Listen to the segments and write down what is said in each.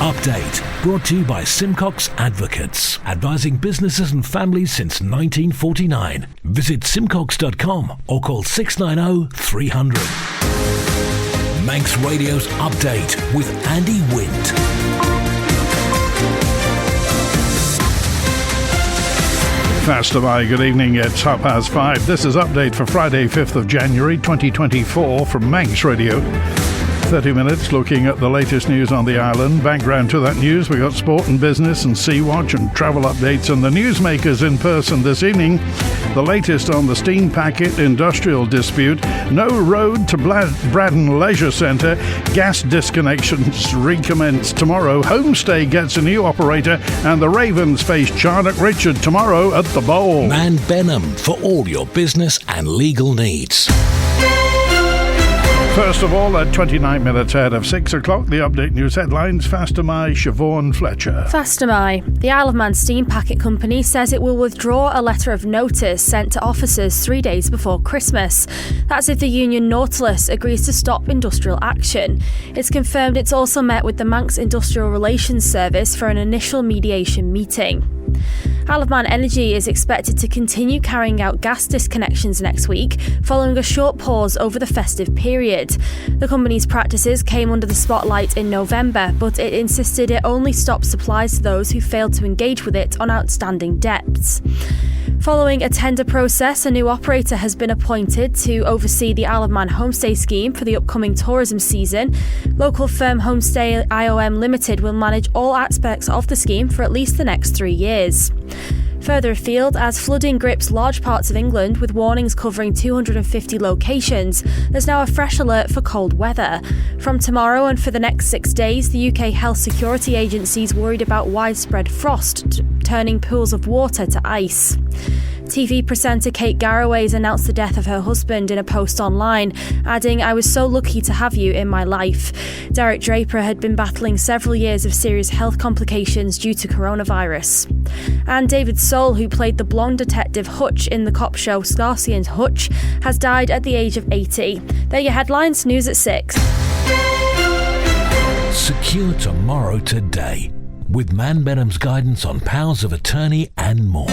Update, brought to you by Simcox Advocates, advising businesses and families since 1949. Visit simcox.com or call 690 300. Manx Radio's Update with Andy Wint. Faster by, good evening, it's 5:30. This is Update for Friday 5th of January 2024 from Manx Radio. 30 minutes looking at the latest news on the island. Background to that news, we got sport and business and Sea Watch and travel updates, and the newsmakers in person this evening. The latest on the steam packet industrial dispute, no road to Braddan Leisure Centre, gas disconnections recommence tomorrow, Homestay gets a new operator, and the Ravens face Charnock Richard tomorrow at the Bowl. Man Benham for all your business and legal needs. First of all, at 29 minutes ahead of 6 o'clock, the Update News headlines. Faster my, Siobhan Fletcher. Faster my. The Isle of Man Steam Packet Company says it will withdraw a letter of notice sent to officers 3 days before Christmas. That's if the union Nautilus agrees to stop industrial action. It's confirmed it's also met with the Manx Industrial Relations Service for an initial mediation meeting. Isle of Man Energy is expected to continue carrying out gas disconnections next week, following a short pause over the festive period. The company's practices came under the spotlight in November, but it insisted it only stopped supplies to those who failed to engage with it on outstanding debts. Following a tender process, a new operator has been appointed to oversee the Isle of Man Homestay scheme for the upcoming tourism season. Local firm Homestay IOM Limited will manage all aspects of the scheme for at least the next 3 years. Further afield, as flooding grips large parts of England with warnings covering 250 locations, there's now a fresh alert for cold weather. From tomorrow and for the next 6 days, the UK Health Security Agency is worried about widespread frost, turning pools of water to ice. TV presenter Kate Garraway's announced the death of her husband in a post online, adding, "I was so lucky to have you in my life." Derek Draper had been battling several years of serious health complications due to coronavirus. And David Soul, who played the blonde detective Hutch in the cop show Starsky and Hutch, has died at the age of 80. They're your headlines. News at 6. Secure tomorrow today with Man Benham's guidance on powers of attorney and more.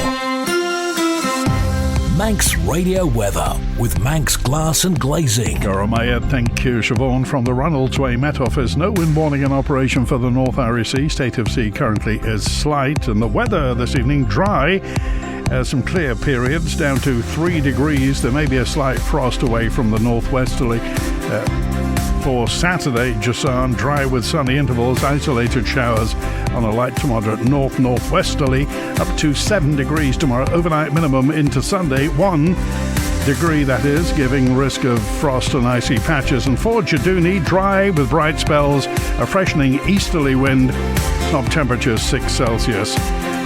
Manx Radio Weather with Manx Glass and Glazing. Garamaya, thank you, Siobhan. From the Ronalds Way Met Office, no wind warning in operation for the North Irish Sea. State of sea currently is slight, and the weather this evening dry. Some clear periods down to 3 degrees. There may be a slight frost away from the northwesterly. For Saturday, Jasan, dry with sunny intervals, isolated showers on a light to moderate north-northwesterly, up to 7 degrees tomorrow. Overnight minimum into Sunday, 1 degree that is, giving risk of frost and icy patches. And for Jaduni, dry with bright spells, a freshening easterly wind, top temperature 6 Celsius.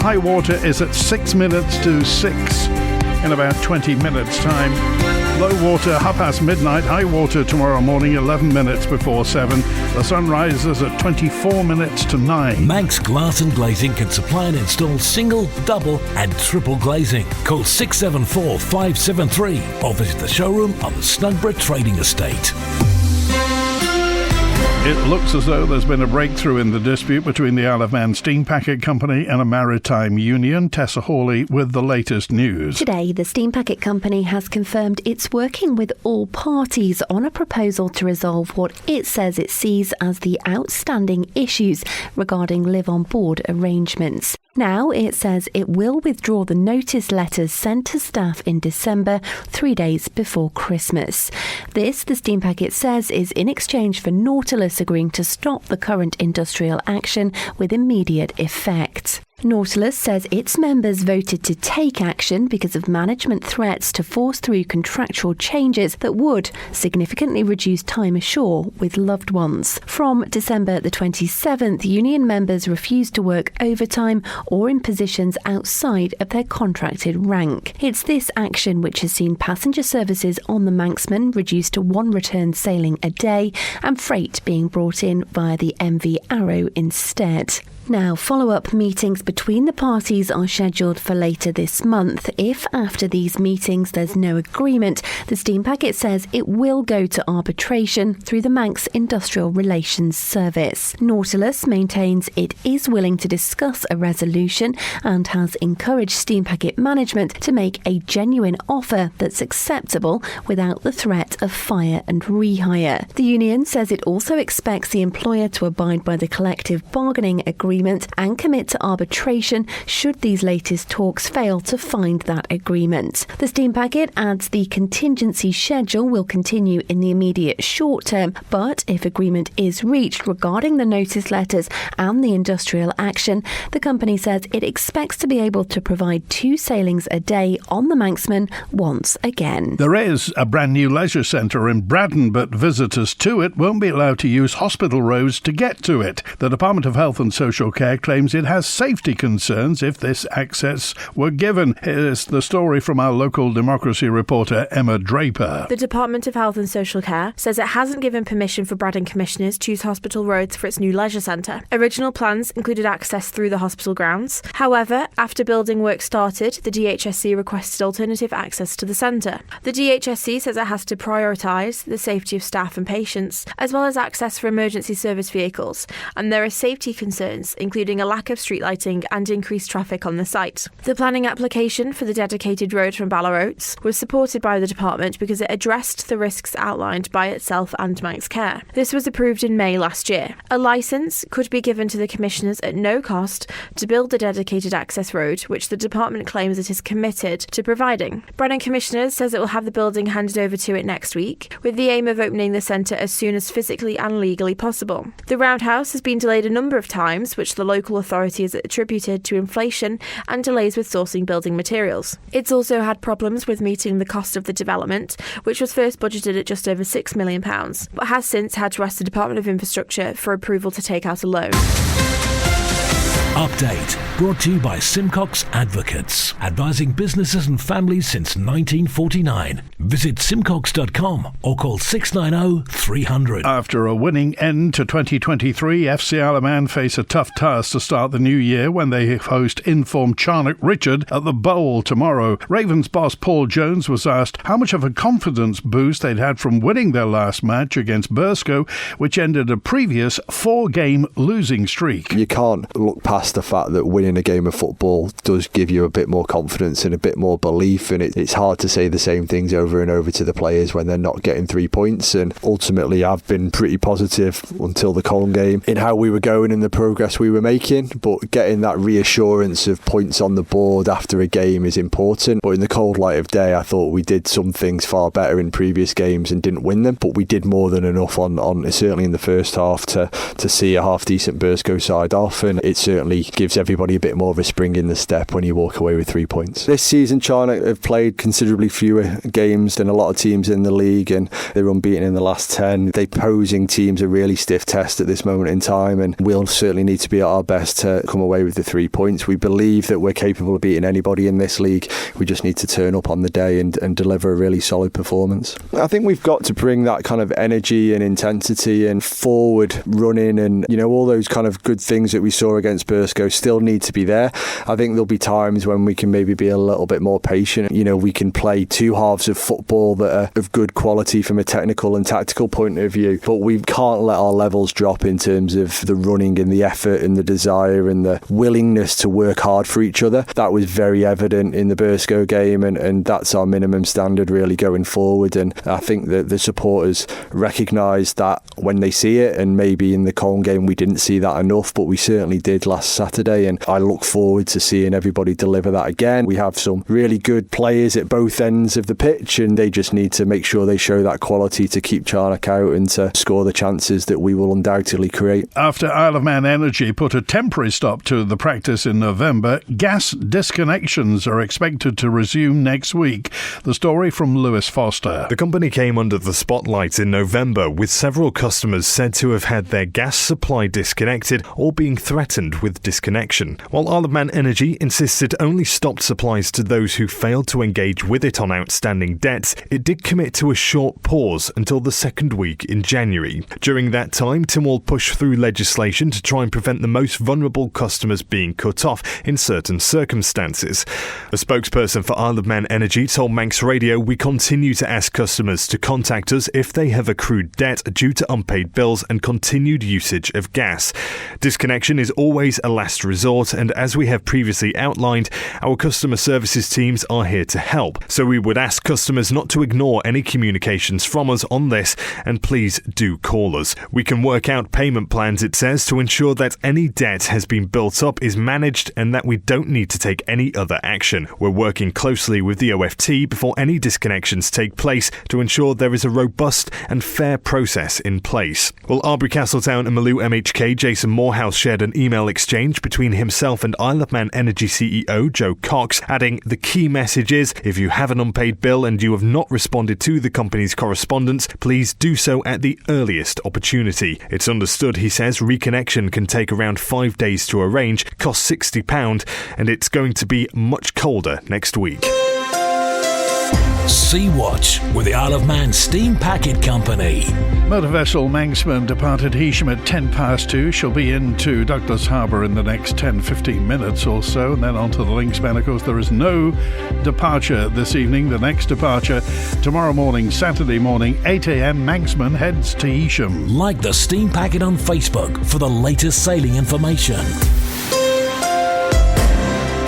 High water is at 6 minutes to 6 in about 20 minutes time. Low water, midnight. High water tomorrow morning, 11 minutes before 7. The sun rises at 24 minutes to 9. Manx Glass and Glazing can supply and install single, double and triple glazing. Call 674 573 or visit the showroom on the Snugborough Trading Estate. It looks as though there's been a breakthrough in the dispute between the Isle of Man Steam Packet Company and a maritime union. Tessa Hawley with the latest news. Today, the Steam Packet Company has confirmed it's working with all parties on a proposal to resolve what it says it sees as the outstanding issues regarding live-on-board arrangements. Now, it says it will withdraw the notice letters sent to staff in December, 3 days before Christmas. This, the Steam Packet says, is in exchange for Nautilus agreeing to stop the current industrial action with immediate effect. Nautilus says its members voted to take action because of management threats to force through contractual changes that would significantly reduce time ashore with loved ones. From December the 27th, union members refused to work overtime or in positions outside of their contracted rank. It's this action which has seen passenger services on the Manxman reduced to 1 return sailing a day and freight being brought in via the MV Arrow instead. Now, follow-up meetings between the parties are scheduled for later this month. If after these meetings there's no agreement, the steam packet says it will go to arbitration through the Manx Industrial Relations Service. Nautilus maintains it is willing to discuss a resolution and has encouraged steam packet management to make a genuine offer that's acceptable without the threat of fire and rehire. The union says it also expects the employer to abide by the collective bargaining agreement and commit to arbitration should these latest talks fail to find that agreement. The steam packet adds the contingency schedule will continue in the immediate short term, but if agreement is reached regarding the notice letters and the industrial action, the company says it expects to be able to provide 2 sailings a day on the Manxman once again. There is a brand new leisure centre in Braddan, but visitors to it won't be allowed to use hospital roads to get to it. The Department of Health and Social Care claims it has safety concerns if this access were given. Here's the story from our local democracy reporter Emma Draper. The Department of Health and Social Care says it hasn't given permission for Braddan commissioners to use hospital roads for its new leisure centre. Original plans included access through the hospital grounds. However, after building work started, the DHSC requested alternative access to the centre. The DHSC says it has to prioritise the safety of staff and patients, as well as access for emergency service vehicles, and there are safety concerns, including a lack of street lighting and increased traffic on the site. The planning application for the dedicated road from Ballarotes was supported by the department because it addressed the risks outlined by itself and Manx Care. This was approved in May last year. A licence could be given to the commissioners at no cost to build the dedicated access road, which the department claims it is committed to providing. Braddan Commissioners says it will have the building handed over to it next week, with the aim of opening the centre as soon as physically and legally possible. The roundhouse has been delayed a number of times, which the local authority has attributed to inflation and delays with sourcing building materials. It's also had problems with meeting the cost of the development, which was first budgeted at just over £6 million, but has since had to ask the Department of Infrastructure for approval to take out a loan. Update brought to you by Simcox Advocates, advising businesses and families since 1949. Visit simcox.com or call 690 300. After a winning end to 2023, FC Alaman face a tough task to start the new year when they host informed Charnock Richard at the Bowl tomorrow. Ravens boss Paul Jones was asked how much of a confidence boost they'd had from winning their last match against Burscough, which ended a previous 4-game losing streak. You can't look past the fact that winning a game of football does give you a bit more confidence and a bit more belief, and it's hard to say the same things over and over to the players when they're not getting 3 points. And ultimately I've been pretty positive until the Colne game in how we were going and the progress we were making, but getting that reassurance of points on the board after a game is important. But in the cold light of day, I thought we did some things far better in previous games and didn't win them, but we did more than enough on certainly in the first half to see a half decent Burscough side off, and it certainly gives everybody a bit more of a spring in the step when you walk away with 3 points. This season Charnock have played considerably fewer games than a lot of teams in the league, and they're unbeaten in the last 10. They're posing teams a really stiff test at this moment in time, and we'll certainly need to be at our best to come away with the 3 points. We believe that we're capable of beating anybody in this league. We just need to turn up on the day and deliver a really solid performance. I think we've got to bring that kind of energy and intensity and forward running and all those kind of good things that we saw against Burscough still need to be there. I think there'll be times when we can maybe be a little bit more patient. We can play 2 halves of football that are of good quality from a technical and tactical point of view, but we can't let our levels drop in terms of the running and the effort and the desire and the willingness to work hard for each other. That was very evident in the Burscough game, and that's our minimum standard really going forward. And I think that the supporters recognise that when they see it, and maybe in the Colne game we didn't see that enough, but we certainly did last Saturday, and I look forward to seeing everybody deliver that again. We have some really good players at both ends of the pitch, and they just need to make sure they show that quality to keep Charnock out and to score the chances that we will undoubtedly create. After Isle of Man Energy put a temporary stop to the practice in November, gas disconnections are expected to resume next week. The story from Lewis Foster. The company came under the spotlight in November, with several customers said to have had their gas supply disconnected or being threatened with with disconnection, while Isle of Man Energy insisted only stopped supplies to those who failed to engage with it on outstanding debts. It did commit to a short pause until the second week in January. During that time, Tynwald pushed through legislation to try and prevent the most vulnerable customers being cut off in certain circumstances. A spokesperson for Isle of Man Energy told Manx Radio, "We continue to ask customers to contact us if they have accrued debt due to unpaid bills and continued usage of gas. Disconnection is always a last resort, and as we have previously outlined, our customer services teams are here to help. So we would ask customers not to ignore any communications from us on this, and please do call us. We can work out payment plans," it says, "to ensure that any debt has been built up, is managed, and that we don't need to take any other action. We're working closely with the OFT before any disconnections take place to ensure there is a robust and fair process in place." Well, Arbury Castletown and Maloo MHK Jason Morehouse shared an email exchange between himself and Isle of Man Energy CEO Joe Cox, adding, "The key message is, if you have an unpaid bill and you have not responded to the company's correspondence, please do so at the earliest opportunity. It's understood," he says, "reconnection can take around 5 days to arrange, cost £60, and it's going to be much colder next week." Sea Watch with the Isle of Man Steam Packet Company. Motor vessel Manxman departed Heysham at 2:10. She'll be into Douglas Harbour in the next 10-15 minutes or so, and then on to the Linksman. Of course, there is no departure this evening. The next departure tomorrow morning, Saturday morning, 8 a.m. Manxman heads to Heysham. Like the Steam Packet on Facebook for the latest sailing information.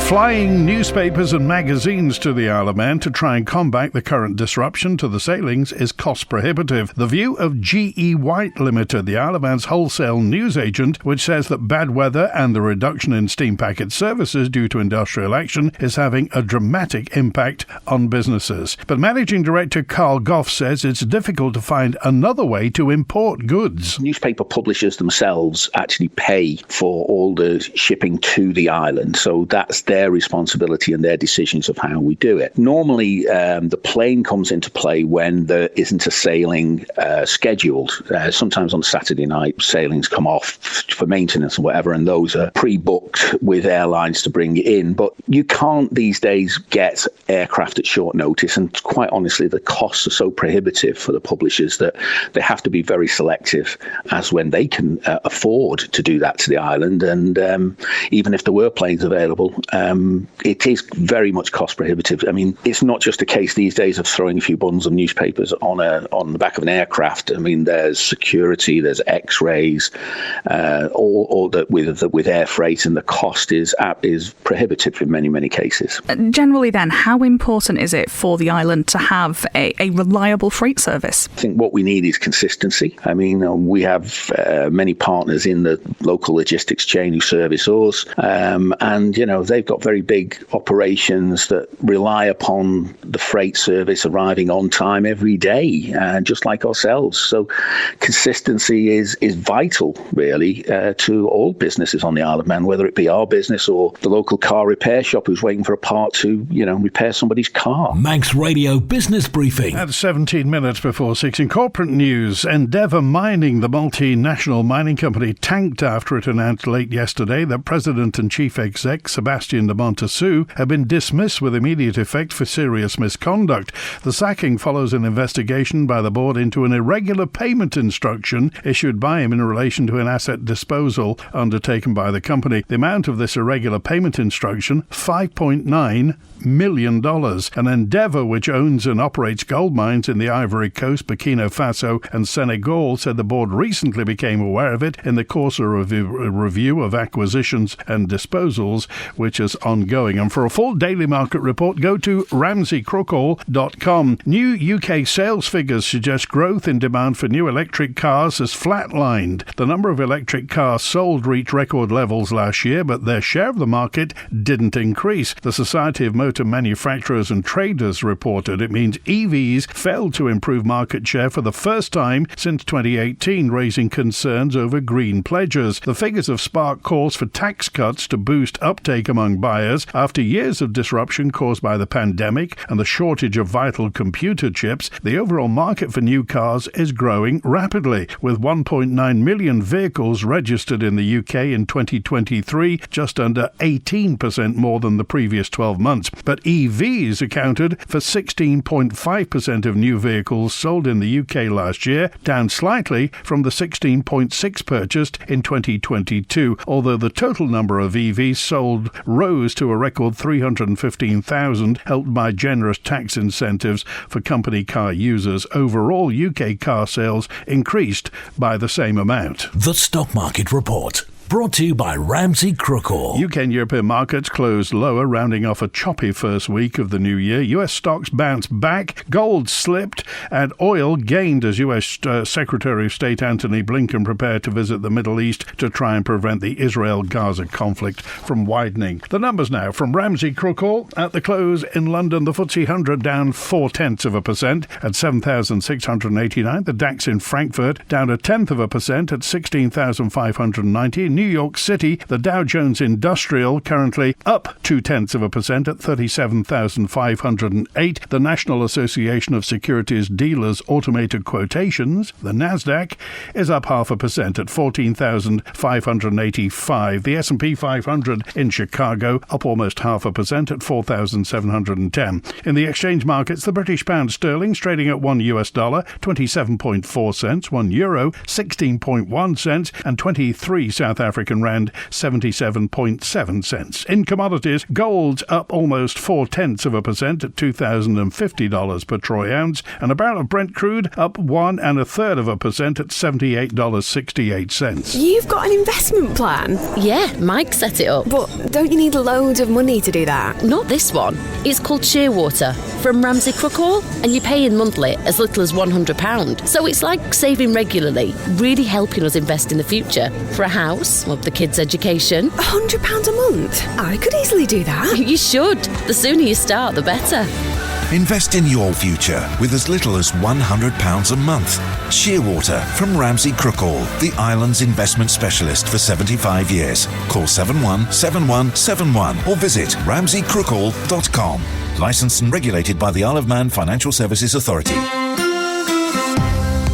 Flying newspapers and magazines to the Isle of Man to try and combat the current disruption to the sailings is cost prohibitive. The view of G.E. White Limited, the Isle of Man's wholesale news agent, which says that bad weather and the reduction in steam packet services due to industrial action is having a dramatic impact on businesses. But Managing Director Carl Goff says it's difficult to find another way to import goods. Newspaper publishers themselves actually pay for all the shipping to the island, so that's their responsibility and their decisions of how we do it. Normally, the plane comes into play when there isn't a sailing scheduled. Sometimes on Saturday night, sailings come off for maintenance or whatever, and those are pre-booked with airlines to bring it in. But you can't these days get aircraft at short notice, and quite honestly, the costs are so prohibitive for the publishers that they have to be very selective as when they can afford to do that to the island. And even if there were planes available, it is very much cost prohibitive. I mean, it's not just a case these days of throwing a few bundles of newspapers on the back of an aircraft. I mean, there's security, there's X-rays, all that with air freight, and the cost is prohibitive in many cases. Generally, then, how important is it for the island to have a reliable freight service? I think what we need is consistency. I mean, we have many partners in the local logistics chain who service us, and they've got very big operations that rely upon the freight service arriving on time every day, just like ourselves. So consistency is vital, really, to all businesses on the Isle of Man, whether it be our business or the local car repair shop who's waiting for a part to, repair somebody's car. Manx Radio Business Briefing. At 17 minutes before 6 in corporate news, Endeavour Mining, the multinational mining company, tanked after it announced late yesterday that President and Chief Exec Sebastian de Montessu had been dismissed with immediate effect for serious misconduct. The sacking follows an investigation by the board into an irregular payment instruction issued by him in relation to an asset disposal undertaken by the company. The amount of this irregular payment instruction, $5.9 million. And Endeavour, which owns and operates gold mines in the Ivory Coast, Burkina Faso and Senegal, said the board recently became aware of it in the course of a review of acquisitions and disposals, which is ongoing. And for a full daily market report, go to ramseycrookall.com. New UK sales figures suggest growth in demand for new electric cars has flatlined. The number of electric cars sold reached record levels last year, but their share of the market didn't increase. The Society of Motor Manufacturers and Traders reported it means EVs failed to improve market share for the first time since 2018, raising concerns over green pledges. The figures have sparked calls for tax cuts to boost uptake among among buyers. After years of disruption caused by the pandemic and the shortage of vital computer chips, the overall market for new cars is growing rapidly, with 1.9 million vehicles registered in the UK in 2023, just under 18% more than the previous 12 months. But EVs accounted for 16.5% of new vehicles sold in the UK last year, down slightly from the 16.6% purchased in 2022, although the total number of EVs sold rose to a record 315,000, helped by generous tax incentives for company car users. Overall, UK car sales increased by the same amount. The Stock Market Report. Brought to you by Ramsey Crookall. UK and European markets closed lower, rounding off a choppy first week of the new year. US stocks bounced back, gold slipped, and oil gained as US Secretary of State Antony Blinken prepared to visit the Middle East to try and prevent the Israel-Gaza conflict from widening. The numbers now from Ramsey Crookall. At the close in London, the FTSE 100 down 0.4% at 7,689. The DAX in Frankfurt down 0.1% at 16,590. New York City, the Dow Jones Industrial currently up 0.2% at 37,508. The National Association of Securities Dealers Automated Quotations, the Nasdaq, is up 0.5% at 14,585. The S&P 500 in Chicago up almost 0.5% at 4,710. In the exchange markets, the British pound sterling trading at $1 27.4 cents, €1 16.1 cents, and 23 South African rand 77.7 cents. In commodities, gold's up almost 0.4% at $2,050 per troy ounce, and a barrel of Brent crude up 1 1/3% at $78.68. You've got an investment plan? Yeah, Mike set it up. But don't you need loads of money to do that? Not this one. It's called Shearwater from Ramsey Crookall, and you pay in monthly as little as £100. So it's like saving regularly, really helping us invest in the future for a house, of the kids' education. £100 a month? I could easily do that. You should. The sooner you start, the better. Invest in your future with as little as £100 a month. Shearwater from Ramsey Crookall, the island's investment specialist for 75 years. Call 717171 or visit ramseycrookall.com. Licensed and regulated by the Isle of Man Financial Services Authority.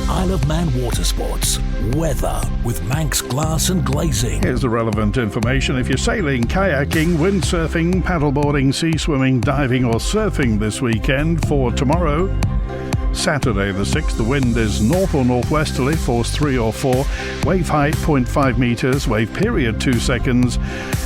Isle of Man Water Sports. Weather with Manx Glass and Glazing. Here's the relevant information. If you're sailing, kayaking, windsurfing, paddleboarding, sea swimming, diving or surfing this weekend, for tomorrow, Saturday the 6th, the wind is north or northwesterly, force 3 or 4, wave height 0.5 metres, wave period 2 seconds,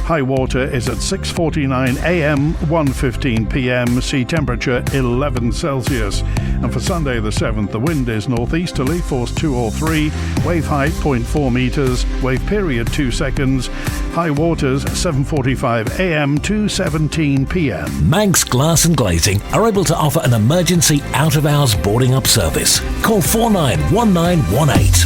high water is at 6:49 a.m, 1:15 p.m, sea temperature 11 Celsius. And for Sunday the 7th, the wind is northeasterly, force 2 or 3, wave height 0.4 metres, wave period 2 seconds, high waters 7:45 a.m. to 17 p.m. Manx Glass and Glazing are able to offer an emergency out-of-hours boarding up service. Call 491918.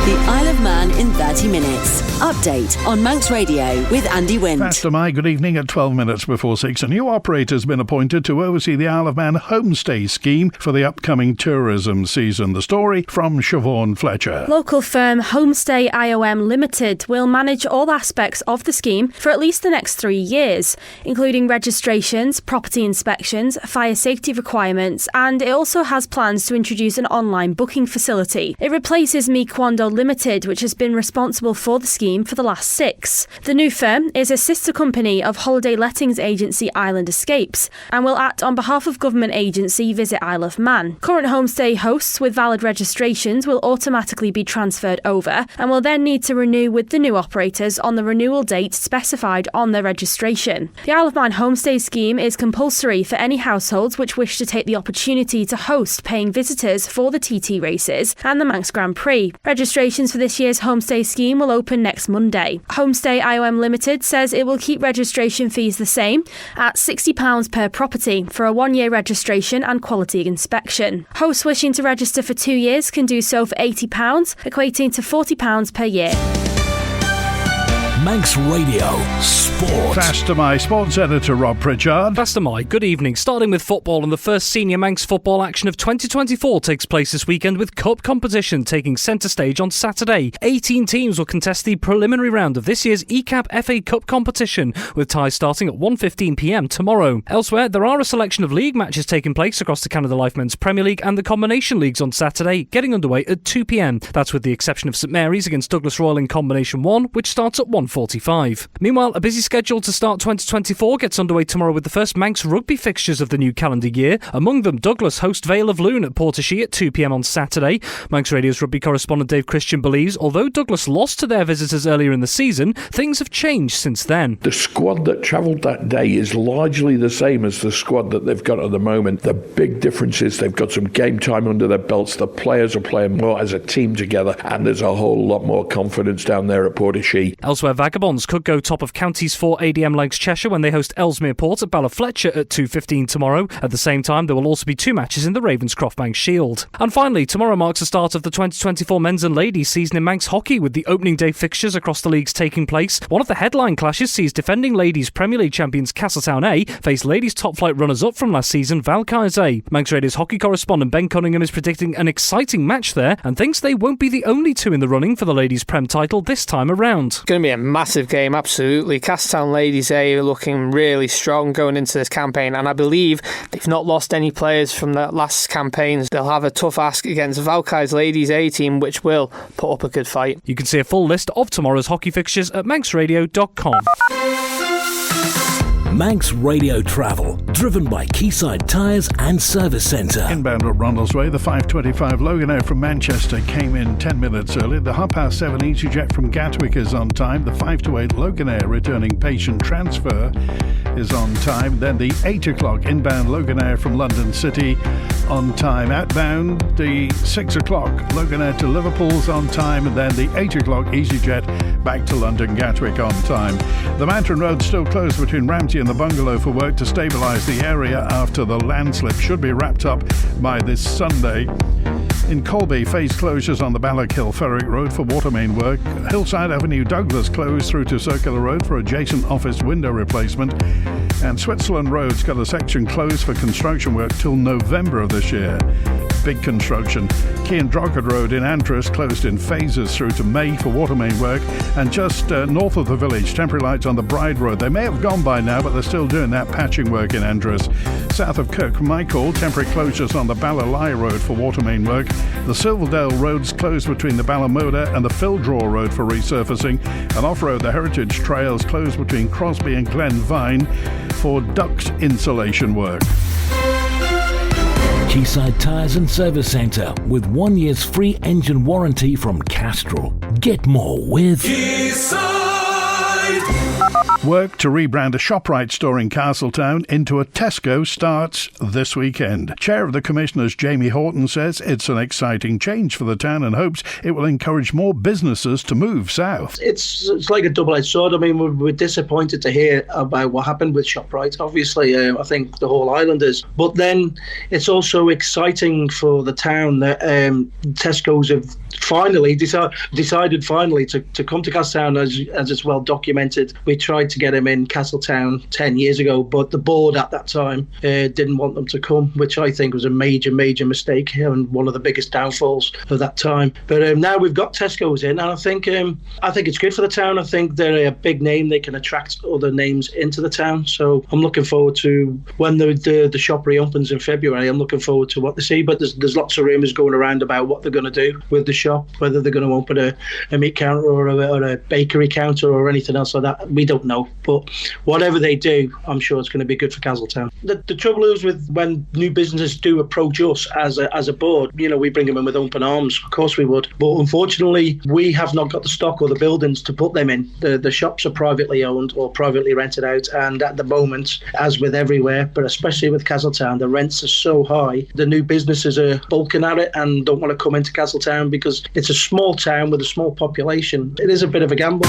The Isle of Man in 30 minutes. Update on Manx Radio with Andy Wint. Pastor Mai, good evening. At 12 minutes before 6, a new operator has been appointed to oversee the Isle of Man Homestay scheme for the upcoming tourism season. The story from Siobhan Fletcher. Local firm Homestay IOM Limited will manage all aspects of the scheme for at least the next 3 years, including registrations, property inspections, fire safety requirements, and it also has plans to introduce an online booking facility. It replaces Mequando Limited, which has been responsible for the scheme for the last 6. The new firm is a sister company of holiday lettings agency Island Escapes and will act on behalf of government agency Visit Isle of Man. Current homestay hosts with valid registrations will automatically be transferred over and will then need to renew with the new operators on the renewal date specified on their registration. The Isle of Man Homestay scheme is compulsory for any households which wish to take the opportunity to host paying visitors for the TT races and the Manx Grand Prix. Registrations for this year's homestay scheme will open next Monday. Homestay IOM Limited says it will keep registration fees the same at £60 per property for a 1-year registration and quality inspection. Hosts wishing to register for 2 years can do so for £80, equating to £40 per year. Manx Radio Sport. Faster My sports editor Rob Pritchard. Faster My, good evening. Starting with football, and the first senior Manx football action of 2024 takes place this weekend with cup competition taking centre stage on Saturday. 18 teams will contest the preliminary round of this year's ECAP FA Cup competition, with ties starting at 1:15pm tomorrow. Elsewhere, there are a selection of league matches taking place across the Canada Life Men's Premier League and the Combination Leagues on Saturday, getting underway at 2pm. That's with the exception of St Mary's against Douglas Royal in Combination 1, which starts at 1:45. Meanwhile, a busy schedule to start 2024 gets underway tomorrow with the first Manx rugby fixtures of the new calendar year. Among them, Douglas host Vale of Loon at Portashee at 2pm on Saturday. Manx Radio's rugby correspondent Dave Christian believes although Douglas lost to their visitors earlier in the season, things have changed since then. The squad that travelled that day is largely the same as the squad that they've got at the moment. The big difference is they've got some game time under their belts. The players are playing more as a team together, and there's a whole lot more confidence down there at Portashee. Elsewhere, Vagabonds could go top of Counties 4 ADM Legs Cheshire when they host Ellesmere Port at Ballafletcher at 2:15 tomorrow. At the same time, there will also be two matches in the Ravenscroft Bank Shield. And finally, tomorrow marks the start of the 2024 men's and ladies season in Manx hockey, with the opening day fixtures across the leagues taking place. One of the headline clashes sees defending ladies Premier League champions Castletown A face ladies top flight runners-up from last season Valkyries A. Manx Radio's hockey correspondent Ben Cunningham is predicting an exciting match there and thinks they won't be the only two in the running for the ladies' Prem title this time around. It's going to be a massive game, absolutely. Castletown Ladies A are looking really strong going into this campaign, and I believe they've not lost any players from the last campaigns. They'll have a tough ask against Valkyries Ladies A team, which will put up a good fight. You can see a full list of tomorrow's hockey fixtures at manxradio.com. Manx Radio Travel, driven by Quayside Tyres and Service Centre. Inbound at Ronaldsway, the 5:25 Loganair from Manchester came in 10 minutes early. The 7:30 EasyJet from Gatwick is on time. The 5:08 Loganair returning patient transfer is on time. Then the 8 o'clock inbound Loganair from London City on time. Outbound, the 6 o'clock Loganair to Liverpool's on time. And then the 8 o'clock EasyJet back to London Gatwick on time. The Mountain Road still closed between Ramsey and the Bungalow for work to stabilise the area after the landslip. Should be wrapped up by this Sunday. In Colby, phase closures on the Ballockhill Ferrick Road for water main work. Hillside Avenue Douglas closed through to Circular Road for adjacent office window replacement. And Switzerland Road's got a section closed for construction work till November of this year. Big construction. Keandrockett Road in Andros closed in phases through to May for water main work. And just north of the village, temporary lights on the Bride Road. They may have gone by now, but they're still doing that patching work in Andros. South of Kirk Michael, temporary closures on the Ballalai Road for water main work. The Silverdale Road's closed between the Ballamoda and the Phildraw Road for resurfacing. And off-road, the Heritage Trails closed between Crosby and Glenvine for duct insulation work. Quayside Tyres and Service Centre with 1 year's free engine warranty from Castrol. Get more with Kissack. Work to rebrand a ShopRite store in Castletown into a Tesco starts this weekend. Chair of the Commissioners, Jamie Horton, says it's an exciting change for the town and hopes it will encourage more businesses to move south. It's like a double-edged sword. I mean, we're disappointed to hear about what happened with ShopRite. Obviously, I think the whole island is. But then it's also exciting for the town that Tesco's have finally decided to come to Castletown, as it's well documented. We tried to get him in Castletown 10 years ago, but the board at that time didn't want them to come, which I think was a major mistake and one of the biggest downfalls of that time. But now we've got Tesco's in, and I think it's good for the town. I think they're a big name. They can attract other names into the town. So I'm looking forward to when the shop reopens in February. I'm looking forward to what they see. But there's lots of rumours going around about what they're going to do with the shop, whether they're going to open a meat counter or a bakery counter or anything else like that. We don't know. But whatever they do, I'm sure it's going to be good for Castletown. The trouble is with when new businesses do approach us as a board, we bring them in with open arms. Of course we would. But unfortunately, we have not got the stock or the buildings to put them in. The shops are privately owned or privately rented out. And at the moment, as with everywhere, but especially with Castletown, the rents are so high. The new businesses are bulking at it and don't want to come into Castletown because it's a small town with a small population. It is a bit of a gamble.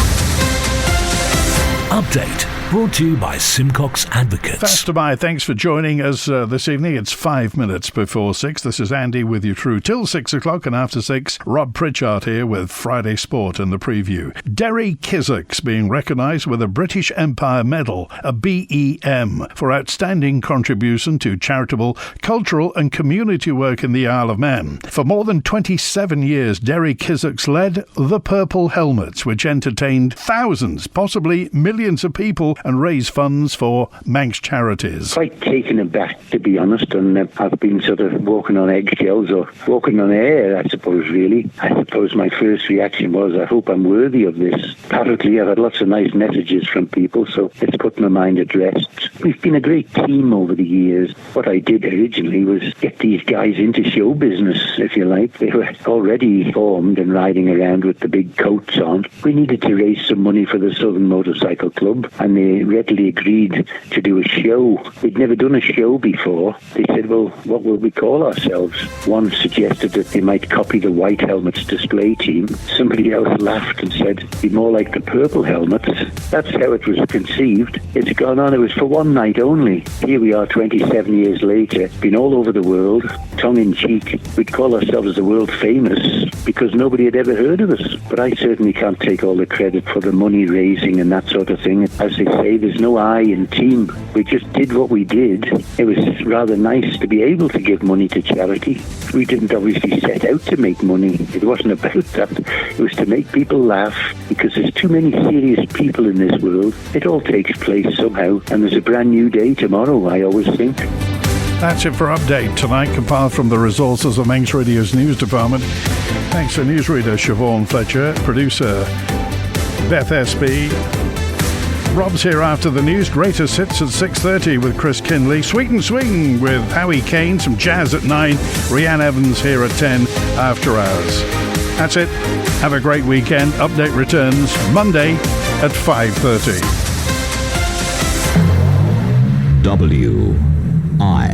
Update Brought to you by Simcox Advocates. Fast to buy. Thanks for joining us this evening. It's 5 minutes before 6. This is Andy with you through till 6 o'clock, and after 6, Rob Pritchard here with Friday Sport and the preview. Derry Kissack's being recognised with a British Empire Medal, a BEM, for outstanding contribution to charitable, cultural and community work in the Isle of Man. For more than 27 years, Derry Kissack's led the Purple Helmets, which entertained thousands, possibly millions of people, and raised funds for Manx charities. Quite taken aback, to be honest, and I've been sort of walking on eggshells or walking on air, I suppose, really. I suppose my first reaction was, I hope I'm worthy of this. Apparently, I've had lots of nice messages from people, so it's put my mind at rest. We've been a great team over the years. What I did originally was get these guys into show business, if you like. They were already formed and riding around with the big coats on. We needed to raise some money for the Southern Motorcycle Club, and they readily agreed to do a show. We'd never done a show before. They said, well, what will we call ourselves? One suggested that they might copy the White Helmets display team. Somebody else laughed and said, be more like the Purple Helmets. That's how it was conceived. It's gone on. It was for one night only. Here we are 27 years later, been all over the world, tongue-in-cheek. We'd call ourselves the world famous because nobody had ever heard of us. But I certainly can't take all the credit for the money raising and that sort of thing. As they say, there's no I in team. We just did what we did. It was rather nice to be able to give money to charity. We didn't obviously set out to make money. It wasn't about that. It was to make people laugh, because there's too many serious people in this world. It all takes place somehow, and there's a brand new day tomorrow, I always think. That's it for Update tonight, compiled from the resources of Manx Radio's news department. Thanks to newsreader Siobhan Fletcher, producer Beth SB. Rob's here after the news. Greatest hits at 6:30 with Chris Kinley. Sweet and Swing with Howie Kane. Some jazz at 9. Rhiann Evans here at 10 after hours. That's it. Have a great weekend. Update returns Monday at 5:30. WI